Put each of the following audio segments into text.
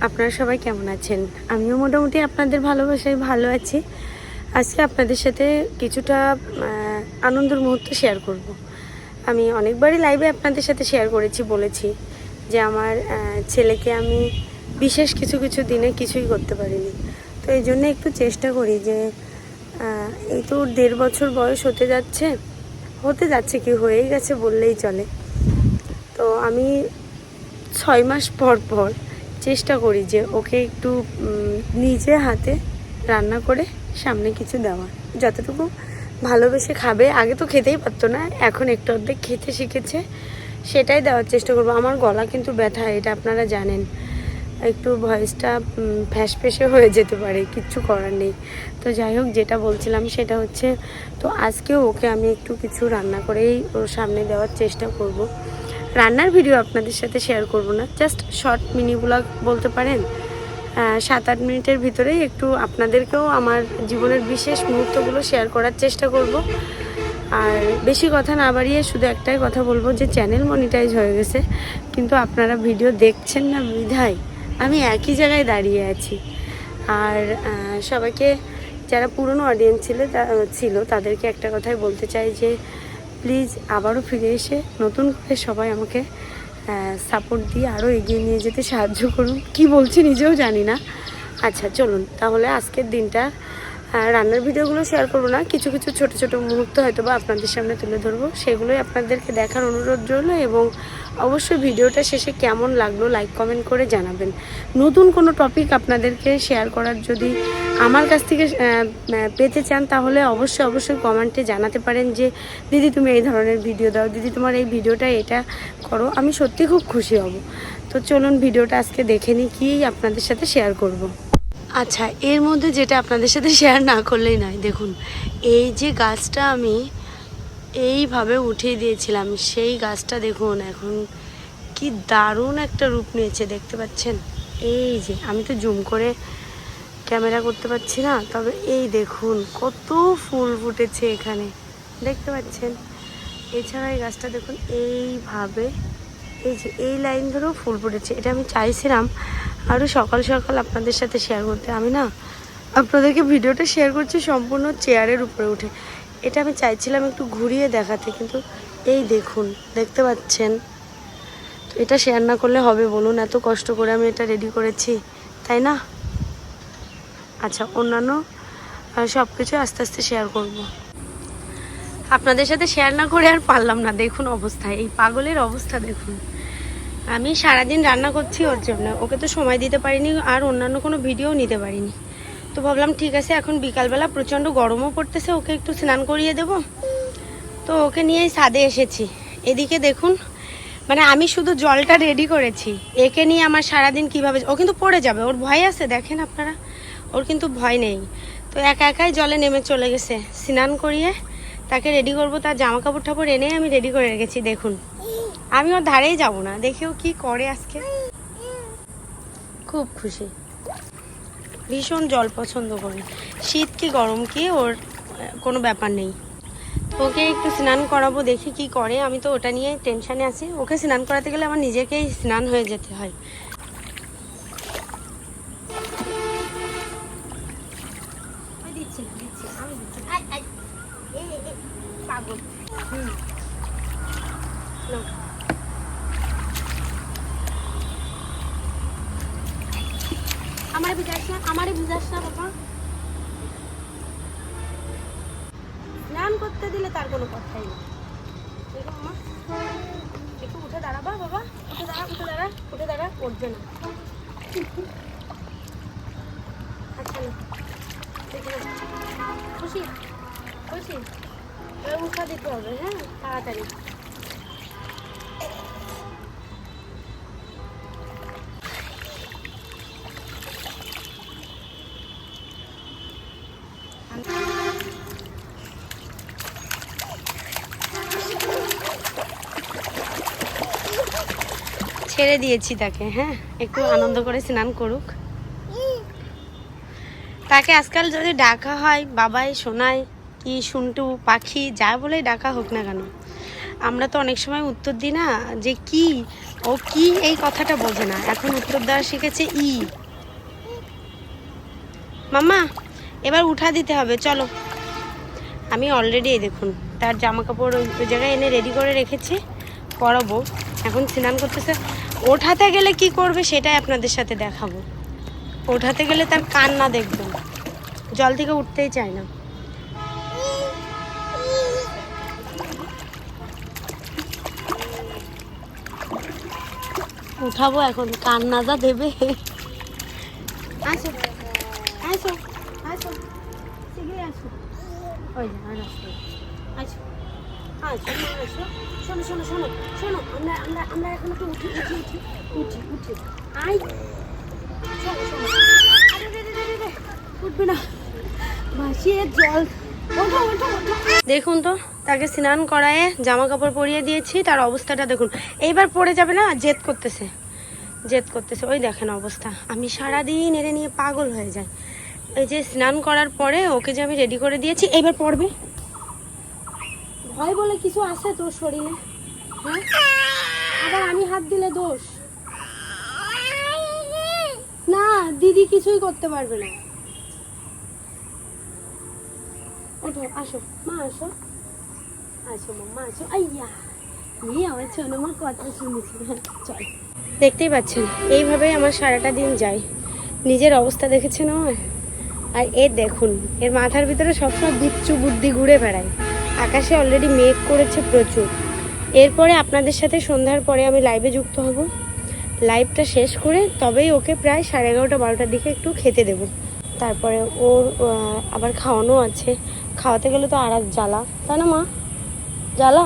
আপনারা সবাই কেমন আছেন? আমিও মোটামুটি আপনাদের ভালোবাসায় ভালো আছি। আজকে আপনাদের সাথে কিছুটা আনন্দের মুহূর্ত শেয়ার করব। আমি অনেকবারই লাইভে আপনাদের সাথে শেয়ার করেছি, বলেছি যে আমার ছেলেকে আমি বিশেষ কিছু কিছু দিনে কিছুই করতে পারিনি। তো এই জন্য একটু চেষ্টা করি যে এই তো 1.5 বছর বয়স হতে যাচ্ছে কি হয়েই গেছে বললেই চলে। তো আমি 6 মাস পর পর চেষ্টা করি যে ওকে একটু নিজে হাতে রান্না করে সামনে কিছু দেওয়া, যতটুকু ভালোবেসে খাবে। আগে তো খেতেই পারতো না, এখন একটু অর্ধেক খেতে শিখেছে, সেটাই দেওয়ার চেষ্টা করবো। আমার গলা কিন্তু ব্যথা, এটা আপনারা জানেন, একটু ভয়েসটা ফ্যাসফেসে হয়ে যেতে পারে, কিচ্ছু করার নেই। তো যাই হোক, যেটা বলছিলাম সেটা হচ্ছে, তো আজকেও ওকে আমি একটু কিছু রান্না করেই ওর সামনে দেওয়ার চেষ্টা করব। রান্নার ভিডিও আপনাদের সাথে শেয়ার করব না, জাস্ট শর্ট মিনি ব্লগ বলতে পারেন। 7-8 মিনিটের ভিতরেই একটু আপনাদেরকেও আমার জীবনের বিশেষ মুহূর্তগুলো শেয়ার করার চেষ্টা করব। আর বেশি কথা না বাড়িয়ে শুধু একটাই কথা বলবো যে চ্যানেল মনিটাইজ হয়ে গেছে, কিন্তু আপনারা ভিডিও দেখছেন না বিধায় আমি একই জায়গায় দাঁড়িয়ে আছি। আর সবাইকে, যারা পুরনো অডিয়েন্স ছিল তাদেরকে একটা কথাই বলতে চাই যে প্লিজ আবারও ফিরে এসে নতুন করে সবাই আমাকে সাপোর্ট দিয়ে আরও এগিয়ে নিয়ে যেতে সাহায্য করুন। কি বলছি নিজেও জানি না। আচ্ছা চলুন তাহলে আজকের দিনটা রান্নার ভিডিওগুলো শেয়ার করবো না, কিছু কিছু ছোট ছোট মুহূর্ত হয়তো বা আপনাদের সামনে তুলে ধরবো, সেগুলোই আপনাদেরকে দেখার অনুরোধ রইল। এবং অবশ্যই ভিডিওটা শেষে কেমন লাগলো লাইক কমেন্ট করে জানাবেন। নতুন কোনো টপিক আপনাদেরকে শেয়ার করার যদি আমার কাছ থেকে পেতে চান, তাহলে অবশ্যই কমেন্টে জানাতে পারেন যে দিদি তুমি এই ধরনের ভিডিও দাও, দিদি তোমার এই ভিডিওটা এটা করো, আমি সত্যি খুব খুশি হব। তো চলুন ভিডিওটা আজকে দেখে নিই কি আপনাদের সাথে শেয়ার করব। আচ্ছা, এর মধ্যে যেটা আপনাদের সাথে শেয়ার না করলেই নয়, দেখুন এই যে গাছটা আমি এইভাবে উঠিয়ে দিয়েছিলাম, সেই গাছটা দেখুন এখন কি দারুণ একটা রূপ নিয়েছে, দেখতে পাচ্ছেন? এই যে আমি তো জুম করে ক্যামেরা করতে পারছি না, তবে এই দেখুন কত ফুল ফুটেছে এখানে, দেখতে পাচ্ছেন? এছাড়া এই গাছটা দেখুন এইভাবে, এই যে এই লাইন ধরেও ফুল ফুটেছে। এটা আমি চাইছিলাম আরও সকাল সকাল আপনাদের সাথে শেয়ার করতে। আমি না আপনাদেরকে ভিডিওটা শেয়ার করছি সম্পূর্ণ চেয়ারের উপরে উঠে, এটা আমি চাইছিলাম একটু ঘুরিয়ে দেখাতে, কিন্তু এই দেখুন, দেখতে পাচ্ছেন? তো এটা শেয়ার না করলে হবে বলুন? এত কষ্ট করে আমি এটা রেডি করেছি, তাই না? আচ্ছা, অন্যান্য সব কিছু আস্তে আস্তে শেয়ার করব। আপনাদের সাথে শেয়ার না করে আর পারলাম না, দেখুন অবস্থা, এই পাগলের অবস্থা দেখুন। আমি সারাদিন রান্না করছি ওর জন্য, ওকে তো সময় দিতে পারিনি আর অন্যান্য কোনো ভিডিও নিতে পারিনি। তো ভাবলাম ঠিক আছে, এখন বিকালবেলা প্রচণ্ড গরমও পড়তেছে, ওকে একটু স্নান করিয়ে দেব। তো ওকে নিয়েই ছাদে এসেছি। এদিকে দেখুন, মানে আমি শুধু জলটা রেডি করেছি, একে নিয়ে আমার সারাদিন কিভাবে, ও কিন্তু পড়ে যাবে, ওর ভয় আছে, দেখেন আপনারা, ওর কিন্তু ভয় নেই। তো একা একাই জলে নেমে চলে গেছে, স্নান করিয়ে তাকে রেডি করব, তার জামা কাপড় টাপড় এনে আমি রেডি করে রেখেছি। দেখুন আমি ওর ধারেই যাব না, দেখেও কি করে আজকে, খুব খুশি, ভীষণ জল পছন্দ করে, শীত কি গরম কি ওর কোনো ব্যাপার নেই। ওকে একটু স্নান করাবো, দেখি কি করে, আমি তো ওটা নিয়ে টেনশানে আছি। ওকে স্নান করাতে গেলে আমার নিজেকেই স্নান হয়ে যেতে হয়। আমারে ভিজাস না বাবা, স্নান করতে দিলে তার কোনো কথাই নেই। একটু উঠে দাঁড়াবা বাবা, উঠে দাঁড়া, উঠবে না। আচ্ছা খুশি উঠা দিতে হবে, হ্যাঁ তাড়াতাড়ি। ছেড়ে দিয়েছি তাকে, হ্যাঁ একটু আনন্দ করে স্নান করুক। তাকে আজকাল যদি ডাকা হয় বাবাই, সোনাই, কি শুনটু, পাখি, যা বলেই ডাকা হোক না কেন, আমরা তো অনেক সময় উত্তর দিই না যে কি, ও কি এই কথাটা বোঝে না, এখন উত্তর দেওয়া শিখেছে ই। মাম্মা এবার উঠা দিতে হবে, চলো। আমি অলরেডি এই দেখুন তার জামা কাপড় ওই জায়গায় এনে রেডি করে রেখেছি, পরাবো। এখন স্নান করতেছে। ওঠাতে গেলে কি করবে সেটাই আপনাদের সাথে দেখাবো। ওঠাতে গেলে তার কান্না দেখবেন, জল থেকে উঠতেই চায় না। উঠাবো এখন, কান্না যা দেবে। আসো আসো আসো, শিগগিরই আসো। ওই আর আসো আসো আসো আসো। শোনো শোনো শোনো শোনো, আমরা আমরা আমরা এখন একটু উঠি উঠি উঠি উঠি উঠি। আই শোনো শোনো, আরে রে রে রে রে, উঠবে না, ভাসিয়ে জল। ওঠো ওঠো ওঠো। দেখুন তো তাকে স্নান করায়ে জামা কাপড় পরিয়ে দিয়েছি, তার অবস্থাটা দেখুন। এইবার পড়ে যাবে না, জেদ করতেছে জেদ করতেছে, ওই দেখেন অবস্থা। আমি সারাদিন এরে নিয়ে পাগল হয়ে যাই। এই যে স্নান করার পরে ওকে যে আমি রেডি করে দিয়েছি, এইবার পড়বে। ভয় বলে কিছু আছে তোর শরীরে? হ্যাঁ, আবার আমি হাত দিলে দোষ না, দিদি কিছুই করতে পারবে না। ওঠো, আসো মা, আসো আসো মাম্মা আসো। আইয়া নিয়ে আমার ছোনো মা কথা শুনেছি। চল, দেখতেই পাচ্ছেন এইভাবেই আমার সারাটা দিন যায়। নিজের অবস্থা দেখেছেন আমার? আর এর দেখুন, এর মাথার ভিতরে সবসময় বিচ্ছু বুদ্ধি ঘুরে বেড়ায়। আকাশে অলরেডি মেঘ করেছে প্রচুর। এরপরে আপনাদের সাথে সন্ধ্যার পরে আমি লাইভে যুক্ত হব। লাইভটা শেষ করে তবেই ওকে প্রায় 11:30 12টার দিকে একটু খেতে দেব। তারপরে ওর আবার খাওয়ানো আছে। খাওয়াতে গেলে তো আর এক জ্বালা, তাই না মা? জ্বালা।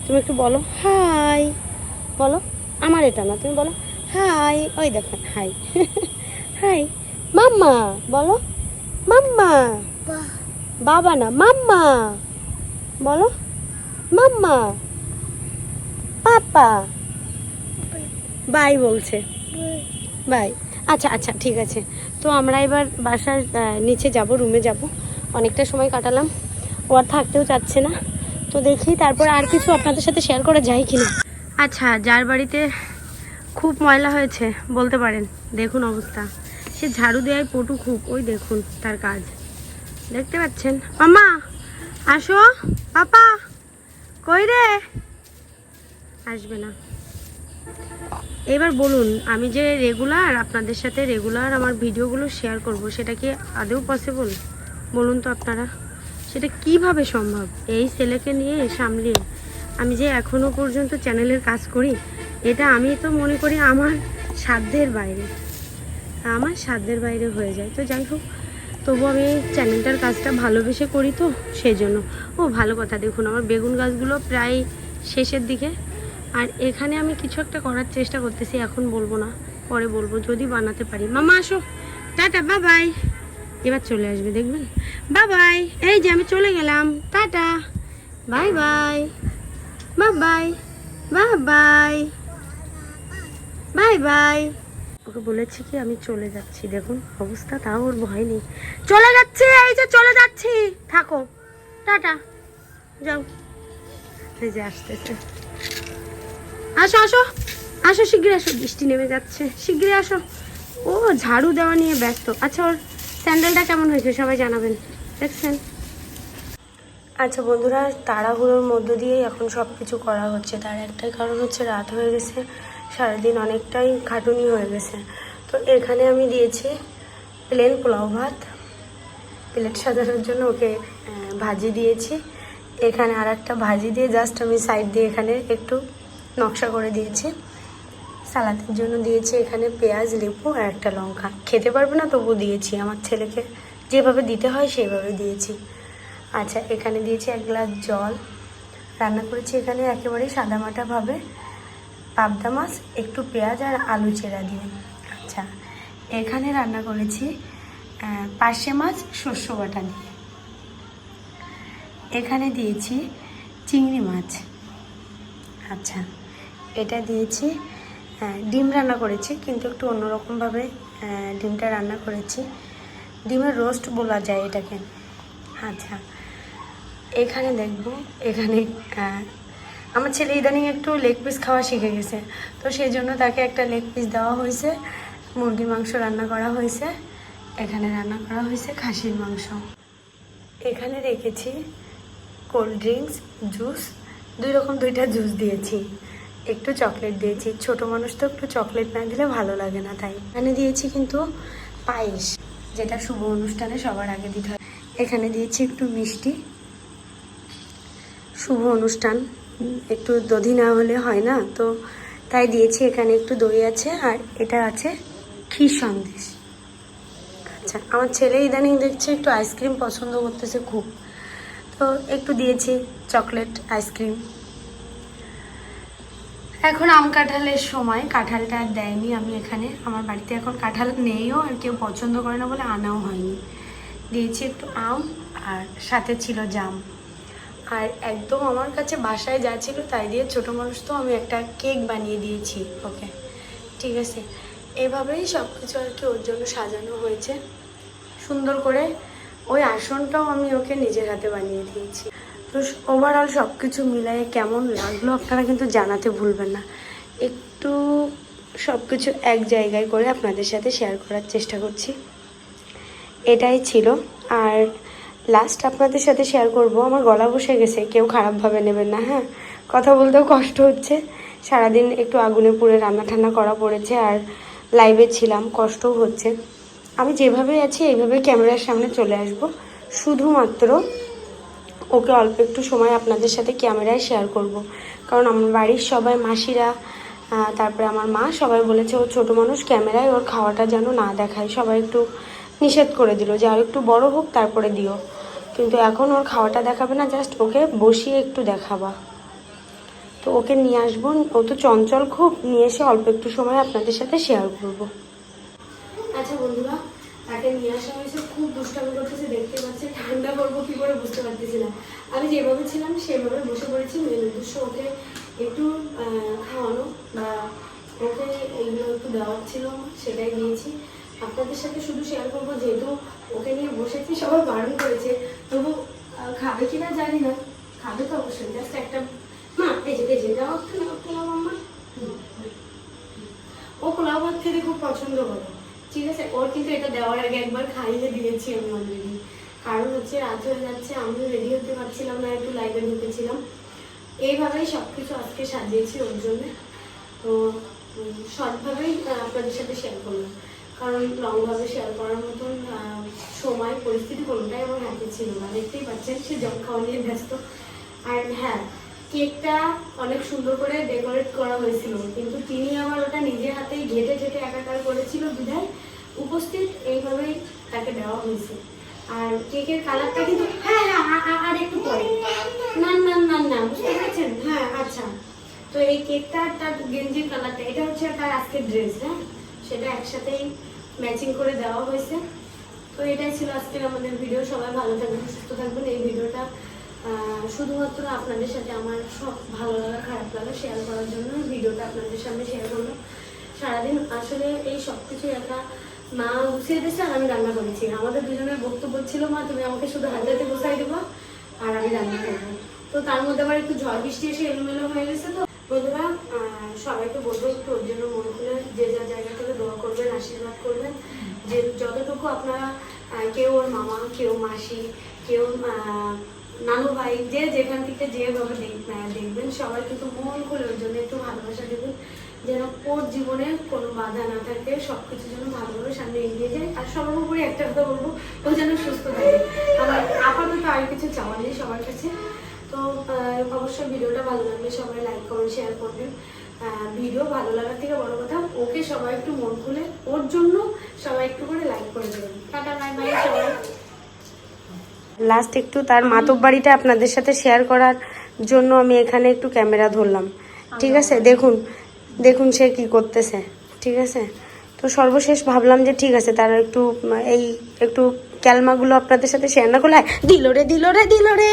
তুমি একটু বলো হাই, বলো। আমার এটা না, তুমি বলো হাই। ওই দেখেন হাই। হাই মাম্মা, বলো মাম্মা। বাবা না, মাম্মা বলো, মাম্মা। পাপা বাই বলছে, বাই। আচ্ছা আচ্ছা ঠিক আছে। তো আমরা এবার বাসার নিচে যাব, রুমে যাব। অনেকটা সময় কাটালাম, ও আর থাকতেও চাচ্ছে না। তো দেখি তারপর আর কিছু আপনাদের সাথে শেয়ার করা যায় কিনা। আচ্ছা, যার বাড়িতে খুব ময়লা হয়েছে বলতে পারেন, দেখুন অবস্থা। সে ঝাড়ু দেওয়ায় পটু খুব, ওই দেখুন তার কাজ, দেখতে পাচ্ছেন। মাম্মা আসো, পাপা কই রে? আসবে না। এবার বলুন, আমি যে রেগুলার আপনাদের সাথে রেগুলার আমার ভিডিওগুলো শেয়ার করব, সেটা কি আদৌ পসিবল? বলুন তো আপনারা, সেটা কিভাবে সম্ভব? এই ছেলেকে নিয়ে সামলিয়ে আমি যে এখনো পর্যন্ত চ্যানেলের কাজ করি, এটা আমি তো মনে করি আমার সাধ্যের বাইরে, আমার সাধ্যের বাইরে হয়ে যায়। তো যাই হোক, তবু আমি চ্যানেলটার কাজটা ভালোবেসে করি, তো সেই জন্য। ও ভালো কথা, দেখুন আমার বেগুন গাছগুলো প্রায় শেষের দিকে। আর এখানে আমি কিছু একটা করার চেষ্টা করতেছি, এখন বলবো না, পরে বলবো যদি বানাতে পারি। মামা আসো, টাটা, বাই বাই। এবার চলে আসবে দেখবেন, বাই বাই। এই যে আমি চলে গেলাম, tata, bye bye, bye bye, bye bye, bye bye. Okay বলেছি কি আমি চলে যাচ্ছি, দেখুন অবস্থা, তাও ওর ভয় নেই। চলে যাচ্ছি, এই যে চলে যাচ্ছি, থাকো, টাটা, যাও। এই যে আসতেছে, আসো আসো আসো, শিগগির আসো, বৃষ্টি নেমে যাচ্ছে, শিগগির আসো। ও ঝাড়ু দেওয়া নিয়ে ব্যস্ত। আচ্ছা, ওর স্যান্ডেলটা কেমন হয়েছে সবাই জানাবেন, দেখছেন। আচ্ছা বন্ধুরা, তাড়াহুড়োর মধ্য দিয়েই এখন সব কিছু করা হচ্ছে। তার একটাই কারণ হচ্ছে রাত হয়ে গেছে, সারাদিন অনেকটাই খাটুনি হয়ে গেছে। তো এখানে আমি দিয়েছি প্লেন পোলাও ভাত, প্লেট সাজানোর জন্য ওকে ভাজি দিয়েছি। এখানে আর একটা ভাজি দিয়ে জাস্ট আমি সাইড দিয়ে এখানে একটু নকশা করে দিয়েছি। সালাদের জন্য দিয়েছি এখানে পেঁয়াজ, লেবু আর একটা লঙ্কা। খেতে পারবে না তবু দিয়েছি, আমার ছেলেকে যেভাবে দিতে হয় সেইভাবে দিয়েছি। আচ্ছা, এখানে দিয়েছি 1 গ্লাস জল। রান্না করেছি এখানে একেবারেই সাদামাটাভাবে পাবদা মাছ, একটু পেঁয়াজ আর আলু চেরা দিয়ে। আচ্ছা, এখানে রান্না করেছি পার্শে মাছ শস্য বাটা দিয়ে। এখানে দিয়েছি চিংড়ি মাছ। আচ্ছা, এটা দিয়েছি ডিম রান্না করেছি, কিন্তু একটু অন্যরকমভাবে ডিমটা রান্না করেছি। ডিমের রোস্ট বলা যায় এটাকে। আচ্ছা, এখানে দেখব, এখানে আমার ছেলে ইদানিং একটু লেগ পিস খাওয়া শিখে গেছে, তো সেই জন্য তাকে একটা লেগ পিস দেওয়া হয়েছে। মুরগির মাংস রান্না করা হয়েছে, এখানে রান্না করা হয়েছে খাসির মাংস। এখানে রেখেছি কোল্ড ড্রিঙ্কস, জুস, দুইটা জুস দিয়েছি, একটু চকলেট দিয়েছি। ছোট মানুষ তো একটু চকলেট না দিলে ভালো লাগে না, তাই এখানে দিয়েছি কিন্তু পায়েস, যেটা শুভ অনুষ্ঠানে সবার আগে দিতে হয়। এখানে দিয়েছি একটু মিষ্টি, শুভ অনুষ্ঠান একটু দধি না হলে হয় না, তো তাই দিয়েছি। এখানে একটু দই আছে আর এটা আছে ক্ষীর সন্দেশ। আচ্ছা, আমার ছেলে ইদানিং দেখছে একটু আইসক্রিম পছন্দ করতেছে খুব, তো একটু দিয়েছি চকলেট আইসক্রিম। এখন আম কাঁঠালের সময়, কাঁঠালটা আর দেয়নি আমি এখানে, আমার বাড়িতে এখন কাঁঠাল নেইও আর কেউ পছন্দ করে না বলে আনাও হয়নি। দিয়েছি একটু আম আর সাথে ছিল জাম। আর একদম আমার কাছে বাসায় যা ছিল তাই দিয়ে, ছোটো মানুষ তো, আমি একটা কেক বানিয়ে দিয়েছি ওকে। ঠিক আছে, এভাবেই সব কিছু আর কি ওর জন্য সাজানো হয়েছে সুন্দর করে। ওই আসনটাও আমি ওকে নিজের হাতে বানিয়ে দিয়েছি। তো ওভারঅল সব কিছু মিলাই কেমন লাগলো আপনারা কিন্তু জানাতে ভুলবেন না। একটু সব কিছু এক জায়গায় করে আপনাদের সাথে শেয়ার করার চেষ্টা করছি, এটাই ছিল। আর লাস্ট আপনাদের সাথে শেয়ার করব, আমার গলা বসে গেছে, কেউ খারাপভাবে নেবেন না হ্যাঁ। কথা বলতেও কষ্ট হচ্ছে, সারাদিন একটু আগুনে পুড়ে রান্না ঠান্না করা পড়েছে, আর লাইভে ছিলাম, কষ্টও হচ্ছে। আমি যেভাবে আছি এইভাবে ক্যামেরার সামনে চলে আসব, শুধুমাত্র ওকে অল্প একটু সময় আপনাদের সাথে ক্যামেরায় শেয়ার করব। কারণ আমার বাড়ির সবাই, মাসিরা, তারপরে আমার মা সবাই বলেছে ও ছোটো মানুষ, ক্যামেরায় ওর খাওয়াটা যেন না দেখায়। সবাই একটু নিষেধ করে দিল যে আর একটু বড় হোক তারপরে দিও, কিন্তু এখন ওর খাওয়াটা দেখাবে না, জাস্ট ওকে বসিয়ে একটু দেখাবা। তো ওকে নিয়ে আসবো, ও তো চঞ্চল খুব, নিয়ে এসে অল্প একটু সময় আপনাদের সাথে শেয়ার করব। আচ্ছা বন্ধুরা, তাকে নিয়ে আসা হয়েছে, খুব দুষ্টামি করতেছে, দেখতে পাচ্ছে। ঠান্ডা করবো কি করে বুঝতে পারতেছি না। আমি যেভাবে ছিলাম সেভাবে বসে পড়েছি। মেন উদ্দেশ্য ওকে একটু খাওয়ানো বা ওকে এইগুলো একটু দেওয়ার ছিল, সেটাই দিয়েছি। আপনাদের সাথে শুধু শেয়ার করবো, যেহেতু ওকে নিয়ে বসেছি, সবাই বারণ করেছে, তবু খাবে কিনা জানি না, খাবে তো অবশ্যই। জাস্ট একটা মা এই যে দেওয়া পোলাও, মাম্মা ও পোলাও ভাত খেতে খুব পছন্দ করে। ঠিক আছে, ওর কিন্তু এটা দেওয়ার আগে একবার খাইয়ে দিয়েছি আমি অলরেডি। কারণ হচ্ছে রাত হয়ে যাচ্ছে, আমিও রেডি হতে পারছিলাম না, একটু লাইভে ঢুকেছিলাম। এইভাবেই সব কিছু আজকে সাজিয়েছি ওর জন্য। তো শর্টভাবেই আপনাদের সাথে শেয়ার করলাম, কারণ লংভাবে শেয়ার করার মতন সময় পরিস্থিতি কোনোটাই আমার হাতে ছিল না। দেখতেই পাচ্ছেন সে জল খাওয়া নিয়ে ব্যস্ত। আর হ্যাঁ, কেকটা অনেক সুন্দর করে ডেকোরেট করা হয়েছিল, কিন্তু তিনি আবার ওটা নিজের হাতেই ঘেটে ঠেটে একাকার করেছিল বিধায় উপস্থিত এইভাবেই তাকে দেওয়া হয়েছে। আর কেকের কালারটা কিন্তু হ্যাঁ আর একটু পরে, না না না না বুঝতে পেরেছেন? হ্যাঁ আচ্ছা, তো এই কেকটা তার গেঞ্জির কালারটা, এটা হচ্ছে তার আজকের ড্রেস, হ্যাঁ সেটা একসাথেই ম্যাচিং করে দেওয়া হয়েছে। তো এটাই ছিল আজকের আমাদের ভিডিও। সবাই ভালো থাকবেন, সুস্থ থাকবেন। এই ভিডিওটা শুধুমাত্র আপনাদের সাথে আমার সব ভালো লাগা খারাপ লাগা শেয়ার করার জন্য ভিডিওটা আপনাদের সামনে শেয়ার করলো। সারাদিন আসলে এই সব কিছু একা মা গুছিয়ে দিয়েছে আর আমি রান্না করেছি। আমাদের দুজনের বক্তব্য ছিল, মা তুমি আমাকে শুধু হাতে হাতে গুছাই দেবো আর আমি রান্না করবো। তো তার মধ্যে আবার একটু ঝড় বৃষ্টি এসে এলোমেলো হয়ে গেছে। তো বন্ধুরা, সবাইকে বলবো একটু ওর জন্য মন খুলে যে যার জায়গা থেকে দোয়া করবেন, আশীর্বাদ করবেন। যে যতটুকু আপনারা, কেউ ওর মামা, কেউ মাসি, কেউ নানু ভাই, যে যেখান থেকে যেভাবে দেখবেন, সবাই কিন্তু মন খুলে ওর জন্য একটু ভালোবাসা দেবেন, যেন ওর জীবনে কোনো বাধা না থাকে, সবকিছু যেন ভালোভাবে সামনে এগিয়ে যায়। আর সবার উপরে একটা কথা বলবো, ও যেন সুস্থ থাকে। আমার আপাতত আর কিছু চাওয়া নেই সবার কাছে। তো অবশ্যই ভিডিওটা ভালো লাগলে সবাই লাইক কমেন্ট শেয়ার করবেন। ভিডিও ভালো লাগার থেকে বড় কথা, ওকে সবাই একটু মন খুলে ওর জন্য সবাই একটু করে লাইক করে দেবেন। টাটা বাই বাই সবাই। লাস্ট একটু তার মাতব বাড়িটা আপনাদের সাথে শেয়ার করার জন্য আমি এখানে একটু ক্যামেরা ধরলাম। ঠিক আছে, দেখুন সে কি করতেছে। ঠিক আছে, তো সর্বশেষ ভাবলাম যে ঠিক আছে, তারা একটু এই একটু ক্যালমাগুলো আপনাদের সাথে শেয়ার না করলে দিল রে